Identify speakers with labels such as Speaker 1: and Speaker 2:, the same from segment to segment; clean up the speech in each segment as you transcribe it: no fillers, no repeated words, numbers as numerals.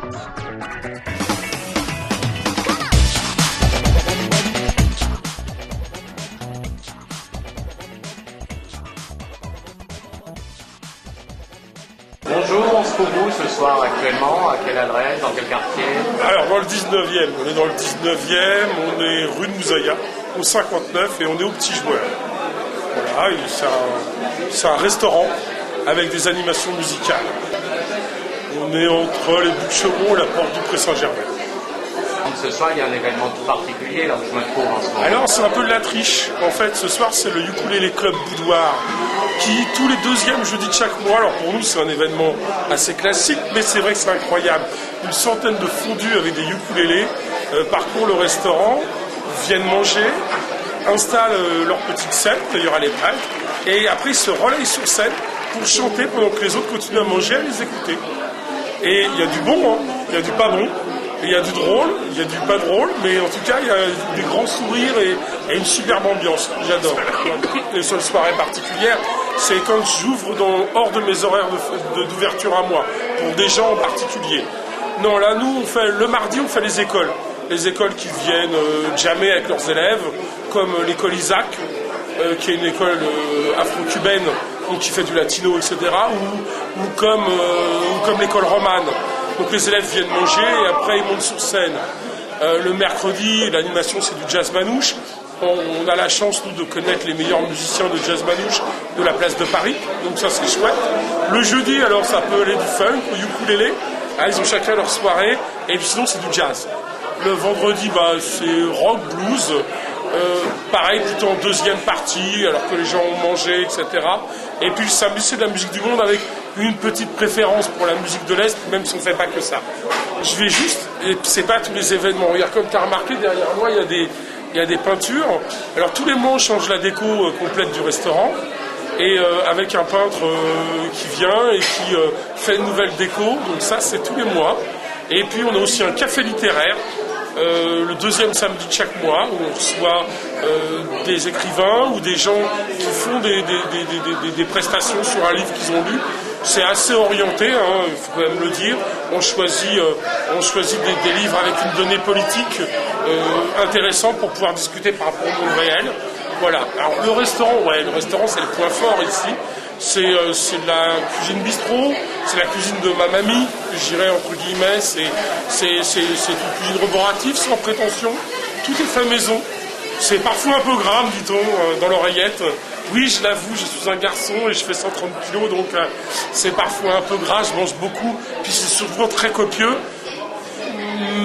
Speaker 1: Bonjour, on se trouve où ce soir actuellement? À quelle adresse? Dans quel quartier?
Speaker 2: Alors dans le 19e, on est dans le 19e, on est rue de Mouzaya, au 59 et on est au Petit Joueur. Voilà, c'est un restaurant avec des animations musicales. On est entre les Bouchereaux et la porte du Pré-Saint-Germain.
Speaker 1: Ce soir, il y a un événement tout particulier là où je me trouve en ce moment.
Speaker 2: Alors c'est un peu de la triche. En fait, ce soir c'est le Ukulélé Club Boudoir qui tous les deuxièmes jeudis de chaque mois. Alors pour nous c'est un événement assez classique, mais c'est vrai que c'est incroyable. Une centaine de fondus avec des ukulélés parcourent le restaurant, viennent manger, installent leur petite scène, d'ailleurs elle est prête, et après ils se relayent sur scène pour chanter pendant que les autres continuent à manger, à les écouter. Et il y a du bon, hein, il y a du pas bon. Il y a du drôle, il y a du pas drôle, mais en tout cas, il y a des grands sourires et une superbe ambiance. J'adore. Les seules soirées particulières, c'est quand j'ouvre hors de mes horaires d'ouverture à moi, pour des gens en particulier. Non, là, nous, le mardi, on fait les écoles. Les écoles qui viennent jammer avec leurs élèves, comme l'école Isaac, qui est une école afro-cubaine, donc qui fait du latino, etc., ou comme l'école romane. Donc les élèves viennent manger et après ils montent sur scène. Le mercredi, l'animation c'est du jazz manouche. On a la chance nous de connaître les meilleurs musiciens de jazz manouche de la place de Paris, donc ça c'est chouette. Le jeudi alors ça peut aller du funk, au ukulélé, ils ont chacun leur soirée, et puis sinon c'est du jazz. Le vendredi c'est rock, blues, pareil plutôt en deuxième partie alors que les gens ont mangé, etc. Et puis le samedi c'est de la musique du monde avec une petite préférence pour la musique de l'Est, même si on ne fait pas que ça. Je vais juste, et c'est pas tous les événements, regarde comme tu as remarqué, derrière moi il y a des peintures. Alors tous les mois on change la déco complète du restaurant, et avec un peintre qui vient et qui fait une nouvelle déco, donc ça c'est tous les mois. Et puis on a aussi un café littéraire, le deuxième samedi de chaque mois, où on reçoit des écrivains ou des gens qui font des prestations sur un livre qu'ils ont lu. C'est assez orienté, hein, il faut quand même le dire. On choisit des livres avec une donnée politique intéressante pour pouvoir discuter par rapport au monde réel. Voilà. Alors le restaurant c'est le point fort ici. C'est de la cuisine bistrot, c'est la cuisine de ma mamie, je dirais entre guillemets, c'est une cuisine roborative, sans prétention, tout est fait maison. C'est parfois un peu grave, dit-on, dans l'oreillette. Oui, je l'avoue, je suis un garçon et je fais 130 kilos, donc c'est parfois un peu gras, je mange beaucoup, puis c'est souvent très copieux.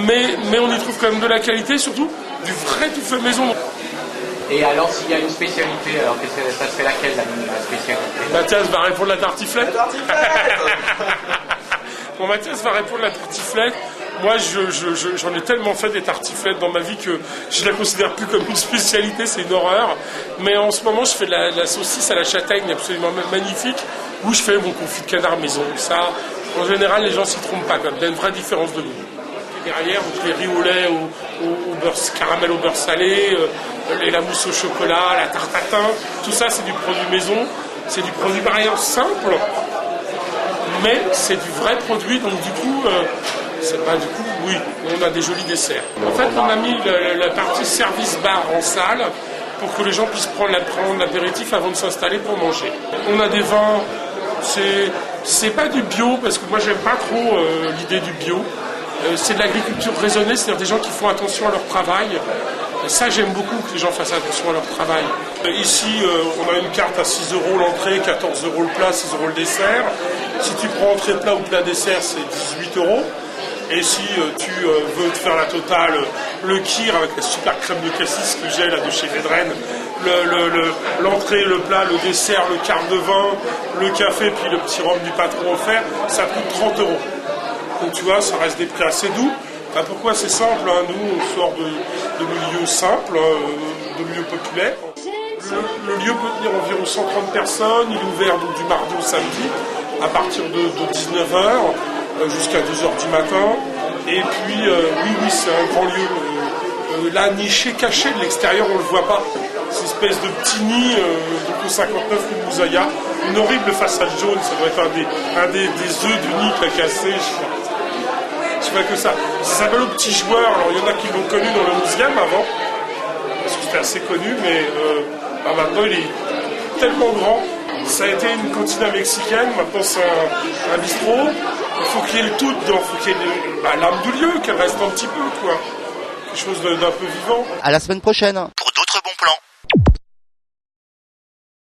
Speaker 2: Mais on y trouve quand même de la qualité, surtout du vrai tout fait maison.
Speaker 1: Et alors, s'il y a une spécialité, alors ça serait laquelle la spécialité?
Speaker 2: Mathias va répondre la tartiflette. Bon, Mathias va répondre la tartiflette. Moi, j'en ai tellement fait des tartiflettes dans ma vie que je la considère plus comme une spécialité, c'est une horreur. Mais en ce moment, je fais la saucisse à la châtaigne absolument magnifique, où je fais mon confit de canard maison. Ça, en général, les gens s'y trompent pas, il y a une vraie différence de goût. Derrière, donc les riz au lait, au beurre, caramel au beurre salé, la mousse au chocolat, la tarte tatin, tout ça c'est du produit maison, c'est du produit par ailleurs simple, mais c'est du vrai produit, donc du coup, oui, on a des jolis desserts. En fait, on a mis la partie service bar en salle pour que les gens puissent prendre l'apéritif avant de s'installer pour manger. On a des vins, c'est pas du bio, parce que moi j'aime pas trop l'idée du bio. C'est de l'agriculture raisonnée, c'est-à-dire des gens qui font attention à leur travail. Et ça, j'aime beaucoup que les gens fassent attention à leur travail. Ici, on a une carte à 6 € l'entrée, 14 € le plat, 6 € le dessert. Si tu prends entrée plat ou plat dessert, c'est 18 €. Et si tu veux te faire la totale, le kir avec la super crème de cassis que j'ai là de chez Vedren, l'entrée, le plat, le dessert, le quart de vin, le café, puis le petit rhum du patron offert, ça coûte 30 €. Donc tu vois, ça reste des prix assez doux. Pourquoi c'est simple, hein, nous on sort de milieux simples, de milieux populaires. Le lieu peut tenir environ 130 personnes, il est ouvert donc, du mardi au samedi à partir de 19 h jusqu'à 2 h du matin. Et puis oui, c'est un grand lieu. Là, niché, caché de l'extérieur, on ne le voit pas. C'est une espèce de petit nid au 59 rue de Mouzaya. Une horrible façade jaune, ça doit être un des œufs du nid qui a cassé. Je pas que ça. Ça s'appelle Au Petit Joueur. Alors il y en a qui l'ont connu dans le 11e avant, parce que c'était assez connu, mais maintenant il est tellement grand. Ça a été une cantina mexicaine, maintenant c'est un bistrot. Il faut qu'il y ait le tout dedans, il faut qu'il y ait l'âme du lieu, qu'elle reste un petit peu, quoi. Quelque chose d'un peu vivant.
Speaker 3: À la semaine prochaine.
Speaker 4: Pour d'autres bons plans.